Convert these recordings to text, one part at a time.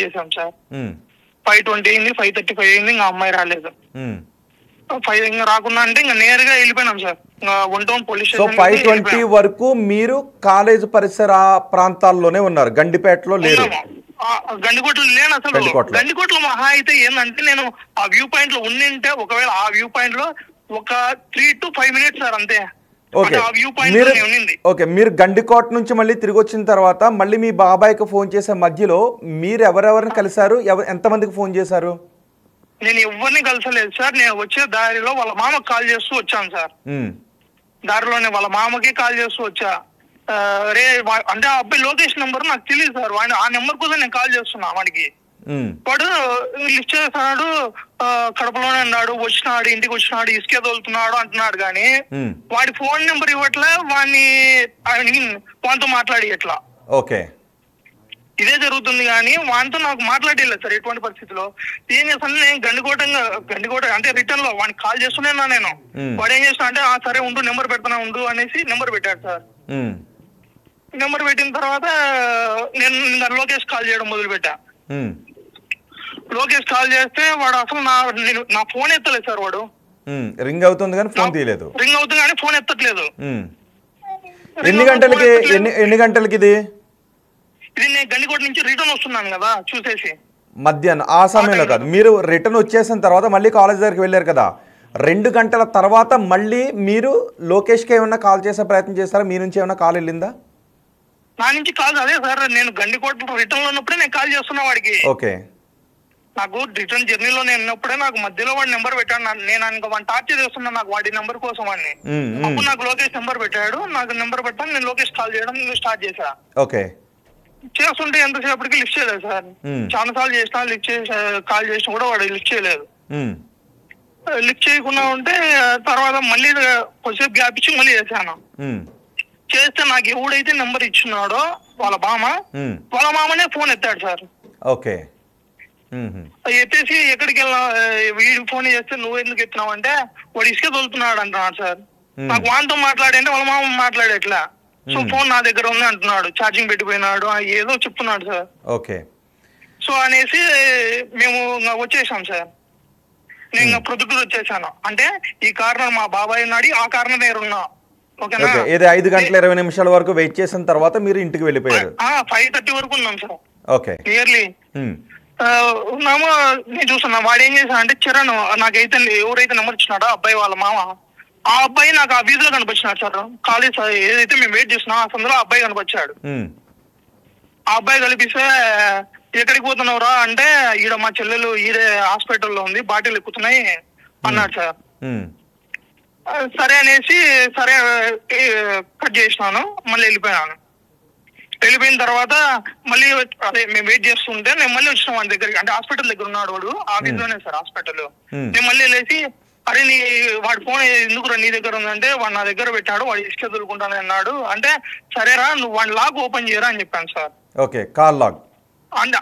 చేసాం సార్. 5:20 అయింది, 5:35 అయింది, ఇంకా అమ్మాయి రాలేదు. 5 ఇంకా రాకుండా అంటే ఇంకా నేరుగా వెళ్ళిపోయినాం sir. One town police station. 5:20 వరకు మీరు కాలేజ్ పరిసర ప్రాంతాల్లోనే ఉన్నారు, గండిపేటలో లేరు? గండికోటలో లేను అసలు. గండికోటలో మహా అయితే ఏంటంటే నేను ఆ వ్యూ పాయింట్ లో ఉండింటే, ఒకవేళ ఆ వ్యూ పాయింట్ లో ఒక 3 to 5 minutes సార్ అంతే. ఓకే, మీరు గండికోట నుంచి మళ్ళీ తిరిగి వచ్చిన తర్వాత మళ్ళీ మీ బాబాయ్కి ఫోన్ చేసే మధ్యలో మీరు ఎవరెవరిని కలిసారు, ఎంతమందికి ఫోన్ చేశారు? నేను ఎవరిని కలిసలేదు సార్. నేను వచ్చే దారిలో వాళ్ళ మామకి కాల్ చేస్తూ వచ్చాను సార్. దారిలోనే వాళ్ళ మామకి కాల్ చేస్తూ వచ్చా. రే అంటే ఆ అబ్బాయి లొకేషన్ నెంబర్ నాకు తెలియదు సార్. వాడిని ఆ నెంబర్ కోసం నేను కాల్ చేస్తున్నా వాడికి. వాడు లిఫ్ట్ చేస్తున్నాడు, కడపలోనే ఉన్నాడు, వచ్చినాడు, ఇంటికి వచ్చినాడు, ఇసుకే తోలుతున్నాడు అంటున్నాడు. కానీ వాడి ఫోన్ నెంబర్ ఇవ్వట్లే, వాడితో మాట్లాడి ఎట్లా. ఓకే, ఇదే జరుగుతుంది కానీ వాడితో నాకు మాట్లాడలేదు సార్ ఎటువంటి పరిస్థితిలో. ఏం చేస్తాను, నేను గండికోట అంటే రిటర్న్ లో వాడికి కాల్ చేస్తున్నా నేను. వాడు ఏం చేస్తున్నా అంటే సరే ఉండు, నెంబర్ పెడతానా ఉండు అనేసి నెంబర్ పెట్టాడు సార్. నెంబర్ పెట్టిన తర్వాత నేను లోకేష్ కాల్ చేయడం మొదలు పెట్టా. లోకేష్ కాల్ చేస్తే వాడు అసలు నా ఫోన్ ఎత్తలేదు సార్. వాడు రింగ్ అవుతుంది కానీ ఫోన్ తీయలేదు. రింగ్ అవుతుంది కానీ ఫోన్ ఎత్తట్లేదు. ఎన్ని గంటలకి ఇది? నేను గండికోట నుంచి రిటర్న్ వస్తున్నాను కదా చూసేసి. మధ్యాహ్నం ఆ సమయంలో కాదు, మీరు రిటర్న్ వచ్చేసిన తర్వాత మళ్ళీ కాలేజ్ దగ్గరికి వెళ్ళారు కదా, 2 గంటల తర్వాత మళ్ళీ మీరు లోకేష్కి ఏమన్నా కాల్ చేసే ప్రయత్నం చేస్తారా? మీ నుంచి ఏమన్నా కాల్ వెళ్ళిందా? నా నుంచి కాల్ అదే సార్, నేను గండికోట రిటర్న్ లో ఉన్నప్పుడే నేను కాల్ చేస్తున్నా వాడికి. ఓకే, నాకు రిటర్న్ జర్నీలో నేను ఉన్నప్పుడే నాకు మధ్యలో వాడి నెంబర్ పెట్టాడు. నేను ఇంకా వాడిని టార్చర్ చేస్తున్నా నాకు వాడి నెంబర్ కోసం వాడిని. అప్పుడు నాకు లోకేష్ నెంబర్ పెట్టాడు. నాకు నెంబర్ పెట్టాను, నేను లోకేష్ కాల్ చేయడం స్టార్ట్ చేశా. ఓకే, చేస్తుంటే ఎంతసేపటికి లిఫ్ట్ చేయలేదు సార్. చాలా సార్లు చేసినా లిఫ్ట్ చేసి కాల్ చేసినా కూడా వాడు లిఫ్ట్ చేయలేదు. లిఫ్ట్ చేయకుండా ఉంటే తర్వాత మళ్ళీ కొద్దిసేపు గ్యాప్ ఇచ్చి మళ్ళీ చేశాను. చేస్తే నాకు ఎవడైతే నెంబర్ ఇచ్చినాడో వాళ్ళ మామనే ఫోన్ ఎత్తాడు సార్. ఓకే, ఎత్తేసి ఎక్కడికి వెళ్ళా, వీడి ఫోన్ చేస్తే నువ్వు ఎందుకు ఎత్తున్నావు అంటే వాడు ఇసుక తోలుతున్నాడు అంటున్నాడు సార్. నాకు వాడితో మాట్లాడంటే వాళ్ళ మామ మాట్లాడేట్లా. సో ఫోన్ నా దగ్గర ఉంది అంటున్నాడు, ఛార్జింగ్ పెట్టిపోయినాడు ఏదో చెప్తున్నాడు సార్. ఓకే, సో అనేసి మేము వచ్చేసాం సార్. నేను ప్రొద్దుటూరు వచ్చేసాను. అంటే ఈ కార్నర్ మా బాబాయ్ ఉన్నాడు, ఆ కార్నర్ నేరున్నా. ఓకేనా? 5:20 వరకు వెయిట్ చేసిన తర్వాత మీరు ఇంటికి వెళ్ళిపోయారు. 5:30 వరకు ఉన్నాం సార్. ఓకే, నియర్లీ ఉన్నాము. నేను చూస్తున్నా వాడు ఏం చేశా అంటే చరణ్ నాకైతే ఎవరైతే నెంబర్ ఇచ్చినాడో అబ్బాయి వాళ్ళ మామ, ఆ అబ్బాయి నాకు ఆ వీధిలో కనిపించినాడు సార్. కాలేజ్ ఏదైతే మేము వెయిట్ చేస్తున్నాం ఆ సందులో ఆ అబ్బాయి కనిపించాడు. ఆ అబ్బాయి కనిపిస్తే ఎక్కడికి పోతున్నావురా అంటే ఈడ మా చెల్లెలు ఈడే హాస్పిటల్లో ఉంది, బాటిల్ ఎక్కుతున్నాయి అన్నాడు సార్. సరే అనేసి సరే కట్ చేసినాను, మళ్ళీ వెళ్ళిపోయాను. వెళ్ళిపోయిన తర్వాత మళ్ళీ అదే మేము వెయిట్ చేస్తుంటే నేను మళ్ళీ వచ్చిన వాడి దగ్గరికి. అంటే హాస్పిటల్ దగ్గర ఉన్నాడు వాడు, ఆఫీస్లోనే సార్ హాస్పిటల్. నేను మళ్ళీ వెళ్ళేసి అరే వాడి ఫోన్ ఎందుకురా నీ దగ్గర ఉందంటే వాడు నా దగ్గర పెట్టాడు, వాడు ఇసుక దొరుకుంటాను అన్నాడు. అంటే సరేరా నువ్వు వాడి లాక్ ఓపెన్ చేయరా అని చెప్పాను సార్. ఓకే, కాల్ లాక్ అంటే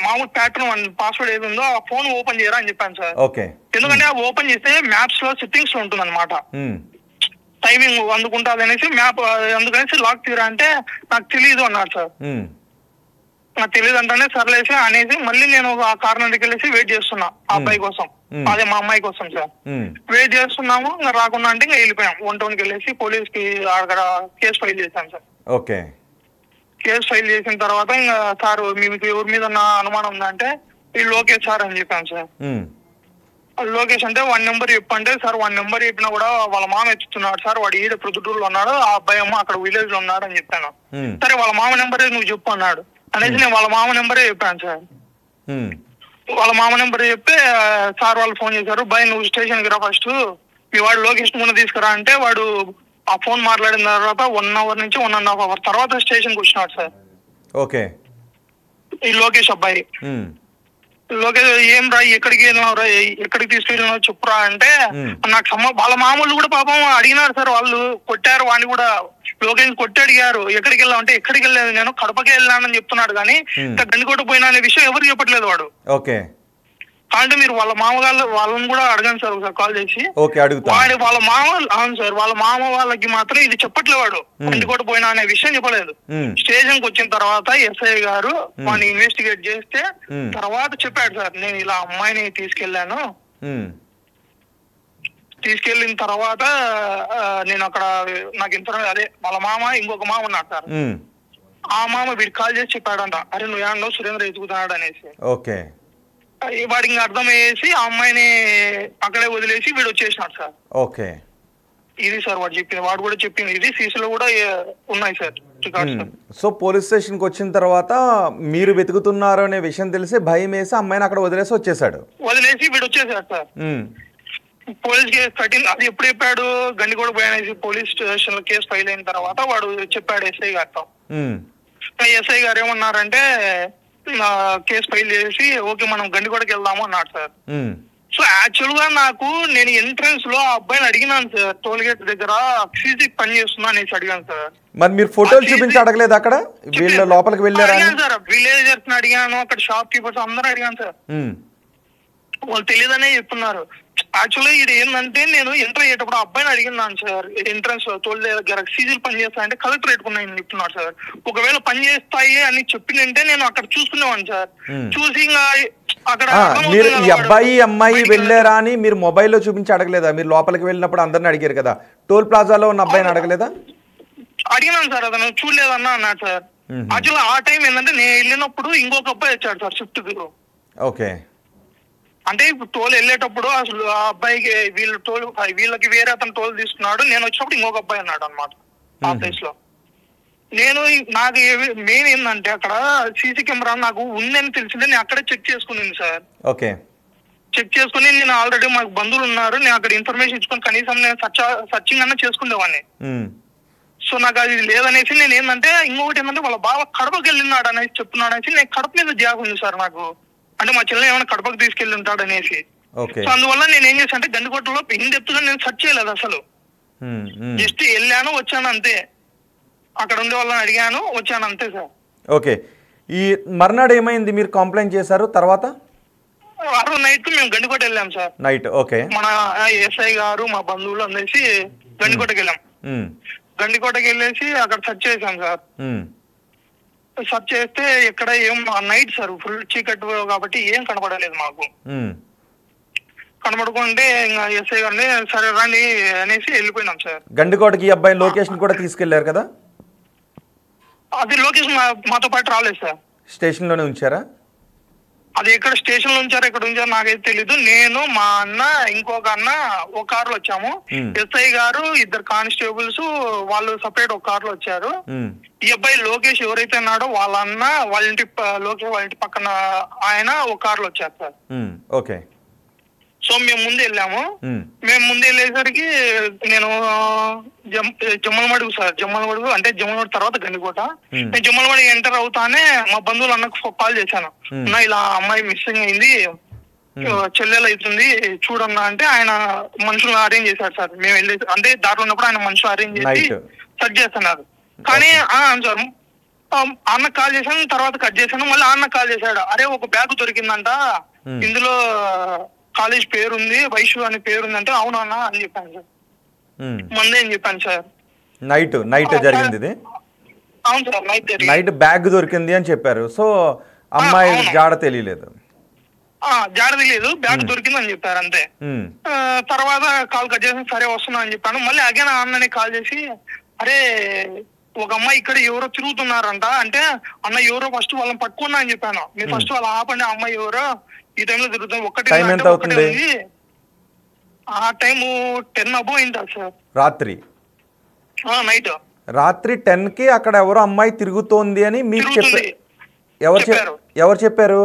మామూలు ప్యాటర్న్ పాస్వర్డ్ ఏది ఉందో ఆ ఫోన్ ఓపెన్ చేయరా అని చెప్పాను సార్. ఓకే, ఎందుకంటే ఓపెన్ చేస్తే మ్యాప్స్ లో సెట్టింగ్స్ లో ఉంటుంది అనమాట, టైమింగ్ అందుకుంటుంది అనేసి మ్యాప్ అందుకనేసి లాక్ తీరా అంటే నాకు తెలియదు అన్నాడు సార్. నాకు తెలియదు అంటేనే సర్లేసి అనేసి మళ్ళీ నేను ఆ కార్నర్ దగ్గర వెళ్ళేసి వెయిట్ చేస్తున్నా ఆ అబ్బాయి కోసం, అదే మా అమ్మాయి కోసం సార్. వెయిట్ చేస్తున్నాము, ఇంకా రాకుండా అంటే ఇంకా వెళ్ళిపోయాం. 1 టౌన్కి వెళ్ళేసి పోలీస్ కి అక్కడ కేసు ఫైల్ చేశాం సార్. ఓకే, కేసు ఫైల్ చేసిన తర్వాత ఇంకా సార్ మీకు ఎవరి మీద అనుమానం ఉందంటే ఈ లోకేష్ సార్ అని చెప్పాను సార్. లోకేష్ అంటే వాడి నెంబర్ చెప్పంటే సార్ వాడి నెంబర్ చెప్పినా కూడా వాళ్ళ మామ ఎత్తుతున్నాడు సార్, వాడు ఈడ ప్రొద్దుటూరులో ఉన్నాడు, ఆ అబ్బాయి అమ్మ అక్కడ విలేజ్ లో ఉన్నాడు అని చెప్పాను. సరే వాళ్ళ మామ నెంబరే నువ్వు చెప్పు అన్నాడు. అనేసి నేను వాళ్ళ మామ నెంబరే చెప్పాను సార్. వాళ్ళ మామ నెంబర్ చెప్తే సార్ వాళ్ళు ఫోన్ చేశారు, భయ్ నువ్వు స్టేషన్కి రా ఫస్ట్, మీ వాడు లోకేష్ ముందు తీసుకురా అంటే వాడు ఆ ఫోన్ మాట్లాడిన తర్వాత 1 hour నుంచి 1.5 hours తర్వాత స్టేషన్కి వచ్చినాడు సార్. ఓకే, ఈ లోకేష్ అబ్బాయి. లోకేష్ ఏం రా ఎక్కడికి వెళ్ళినావురా, ఎక్కడికి తీసుకెళ్ళినావు చెప్పురా అంటే నాకు వాళ్ళ మామూలు కూడా పాపం అడిగినారు సార్. వాళ్ళు కొట్టారు వాడిని కూడా, లోకేష్ కొట్టి అడిగారు ఎక్కడికి వెళ్ళావు అంటే ఎక్కడికి వెళ్ళలేదు నేను కడపకే వెళ్ళానని చెప్తున్నాడు. కానీ గండికోట పోయినా అనే విషయం ఎవరు చెప్పట్లేదు వాడు. ఓకే, అంటే మీరు వాళ్ళ మామగారు వాళ్ళని కూడా అడగండి సార్ ఒకసారి కాల్ చేసి. ఓకే, అడుగుతా. వాళ్ళ మామ, అవును సార్, వాళ్ళ మామ వాళ్ళకి మాత్రం ఇది చెప్పట్లేదు, వాడు గండికోట పోయినా అనే విషయం చెప్పలేదు. స్టేషన్ కి వచ్చిన తర్వాత ఎస్ఐ గారు వాడిని ఇన్వెస్టిగేట్ చేస్తే తర్వాత చెప్పాడు సార్, నేను ఇలా అమ్మాయిని తీసుకెళ్లాను. తీసుకెళ్లిన తర్వాత నేను అక్కడ నాకు అదే వాళ్ళ మామ ఇంకొక మామ ఉన్నాడు సార్, ఆ మామ వీడికి కాల్ చేసి చెప్పాడంట, అరే నువ్వు ఏమన్నా సురేంద్ర ఎదుగుతున్నాడు అనేసి. ఓకే. వాడికి ఇంకా అర్థం అయ్యేసి ఆ అమ్మాయిని అక్కడే వదిలేసి వీడు వచ్చేసినాడు సార్. ఓకే, ఇది సార్ వాడు చెప్పింది, వాడు కూడా చెప్పింది ఇది, సీసీలో కూడా ఉన్నాయి sir records. So police station కి వచ్చిన తర్వాత మీరు వెతుకుతున్నారు అనే విషయం తెలిసి భయం వేసి అమ్మాయిని అక్కడ వదిలేసి వచ్చేసాడు. వదిలేసి వీడు వచ్చేసాడు సార్. పోలీస్ కేసు కట్టింది, అది ఎప్పుడు చెప్పాడు, గండికోట పోయినేసి పోలీస్ స్టేషన్ లో కేసు ఫైల్ అయిన తర్వాత వాడు చెప్పాడు ఎస్ఐ గారితో. ఎస్ఐ గారు ఏమన్నారంటే కేసు ఫైల్ చేసి ఓకే మనం గండికోటకి వెళ్దాము అన్నాడు సార్. సో యాక్చువల్ గా నాకు నేను ఎంట్రన్స్ లో ఆ అబ్బాయిని అడిగినాను సార్, టోల్ గేట్ దగ్గర సీసీ పని చేస్తున్నా అనేసి అడిగాను సార్. మరి మీరు ఫోటోలు చూపించి అడగలేదు అక్కడ, వీళ్ళ లోపలికి వెళ్ళారా? అడిగాను సార్, విలేజర్స్ అడిగాను, అక్కడ షాప్ కీపర్స్ అందరూ అడిగాను సార్, వాళ్ళు తెలియదనే చెప్తున్నారు. యాక్చువల్గా ఇది ఏంటంటే నేను ఎంటర్ అయ్యేటప్పుడు అబ్బాయిని అడిగినాను సార్, ఎంట్రన్స్ టోల్ దగ్గర సీజీలు పని చేస్తా అంటే కలెక్టరేట్ ఉన్నాయని చెప్తున్నాడు సార్. ఒకవేళ పని చేస్తాయి అని చెప్పిందంటే నేను అక్కడ చూసుకునేవాడిని సార్. చూసి ఇంకా అక్కడ మీరు ఈ అబ్బాయి అమ్మాయి వెళ్ళారా అని మీరు మొబైల్లో చూపించి అడగలేదా? మీరు లోపలికి వెళ్ళినప్పుడు అందరిని అడిగారు కదా, టోల్ ప్లాజాలో ఉన్న అబ్బాయిని అడగలేదా? అడిగినాను సార్, అతను చూడలేదన్నా అన్నాడు సార్. యాక్చువల్గా ఆ టైం ఏంటంటే నేను వెళ్ళినప్పుడు ఇంకొక అబ్బాయి వచ్చాడు సార్ షిఫ్ట్. ఓకే. అంటే ఇప్పుడు టోల్ వెళ్ళేటప్పుడు అసలు ఆ అబ్బాయికి వీళ్ళకి వేరే అతను టోల్ తీసుకున్నాడు, నేను వచ్చినప్పుడు ఇంకొక అబ్బాయి అన్నాడు అనమాట ఆ ప్లేస్ లో. నాకు మెయిన్ ఏంటంటే అక్కడ సీసీ కెమెరా నాకు ఉందని తెలిసిందే నేను అక్కడే చెక్ చేసుకున్నాను సార్. ఓకే. చెక్ చేసుకుని నేను ఆల్రెడీ మాకు బంధువులు ఉన్నారు, నేను అక్కడ ఇన్ఫర్మేషన్ ఇచ్చుకొని కనీసం నేను సర్చింగ్ అన్నా చేసుకునేవాడిని. సో నాకు అది లేదనేసి నేను ఏంటంటే ఇంకొకటి ఏంటంటే వాళ్ళ బావ కడపకి వెళ్ళినాడు అనేసి చెప్తున్నాడు అనేసి నేను కడప మీద జాగ్ ఉంది సార్ నాకు, అంటే మా చెల్లె ఏమైనా కడపకు తీసుకెళ్ళి ఉంటాడు అనేసి. సో అందువల్ల నేను ఏం చేశాను అంటే గండికోటలో ఇన్ డెప్త్ గా నేను సెర్చ్ చేయలేదు అసలు, జస్ట్ వెళ్ళాను వచ్చాను అంతే, అక్కడ ఉండే వాళ్ళని అడిగాను వచ్చాను అంతే సార్. ఓకే. ఈ మర్నాడు ఏమైంది, మీరు కంప్లైంట్ చేశారు తర్వాత? ఆ రోజు నైట్ మేము గండికోట వెళ్ళాం సార్. నైట్. ఓకే. మన ఎస్ఐ గారు మా బంధువులు అనేసి గండికోటకి వెళ్ళాం. గండికోటకి వెళ్ళేసి అక్కడ సెర్చ్ చేశాం సార్. సెర్చ్ చేస్తే ఎక్కడ ఏం నైట్ సార్, ఫుల్ చీకటి కాబట్టి ఏం కనపడలేదు మాకు. కనబడుకుంటే ఇంకా ఎస్ఐ గారిని సరే రండి అనేసి వెళ్ళిపోయినాం సార్. గండికోటకి ఈ అబ్బాయి లొకేషన్ కూడా తీసుకెళ్లారు కదా? అది లొకేషన్ మాతో పాటు రాలేదు సార్, స్టేషన్ లోనే ఉంచారా? అది ఎక్కడ స్టేషన్ లో ఉంచారు ఎక్కడ ఉంచారు నాకైతే తెలీదు. నేను మా అన్న ఇంకొక అన్న ఒక కారులో వచ్చాము, ఎస్ఐ గారు ఇద్దరు కానిస్టేబుల్స్ వాళ్ళు సపరేట్ ఒక కారులో వచ్చారు. ఈ అబ్బాయి లోకేష్ ఎవరైతే ఉన్నాడో వాళ్ళ అన్న వాళ్ళ ఇంటి లోకేష్ వాళ్ళ ఇంటి పక్కన ఆయన ఒక కారులో వచ్చారు సార్. ఓకే. సో మేము ముందు వెళ్ళాము, మేము ముందు వెళ్ళేసరికి నేను జమ్మలమడుగు సార్, జమ్మలమడుగు అంటే జమ్మలమడుగు తర్వాత గండికోట, నేను జమ్మలమడుగు ఎంటర్ అవుతానే మా బంధువులు అన్నకు కాల్ చేశాను, అన్న ఇలా అమ్మాయి మిస్సింగ్ అయింది చెల్లెలు అవుతుంది చూడన్నా అంటే ఆయన మనుషులు అరేంజ్ చేశారు సార్. మేము వెళ్ళేసి అంటే దారిలో ఉన్నప్పుడు ఆయన మనుషులు అరేంజ్ చేసి సెర్చ్ చేస్తున్నారు. కానీ సార్ అన్న కాల్ చేశాను, తర్వాత కట్ చేశాను, మళ్ళీ అన్న కాల్ చేశాడు, అరే ఒక బ్యాగ్ దొరికిందంట ఇందులో కాలేజ్ పేరు ఉంది వైషు అనే పేరు ఉందంటే అవునా అని చెప్పాను సార్. ముందే అని చెప్పాను సార్. నైట్ జరిగింది ఇది? అవును సార్, నైట్ బ్యాగ్ దొరికింది అని చెప్పారు. సో అమ్మాయి జాడ తెలియలేదు? జాడ తెలియదు, బ్యాగ్ దొరికింది అని చెప్పారు అంతే. తర్వాత కాల్ కట్ చేసి సరే వస్తున్నా అని చెప్పాను. మళ్ళీ అగైన్ అన్నని కాల్ చేసి అరే ఒక అమ్మాయి ఇక్కడ ఎవరో తిరుగుతున్నారంట అంటే అన్న ఎవరో ఫస్ట్ వాళ్ళని పట్టుకున్నా అని చెప్పాను. మీరు ఫస్ట్ వాళ్ళు ఆపండి, ఆ అమ్మాయి ఎవరో ఈ టైంలో తిరుగుతుంది. ఒకటి ఆ టైము 10 అబో అయిందా సార్, రాత్రి నైట్ రాత్రి 10కి అక్కడ ఎవరో అమ్మాయి తిరుగుతోంది అని మీకు చెప్పారు? ఎవరు చెప్పారు?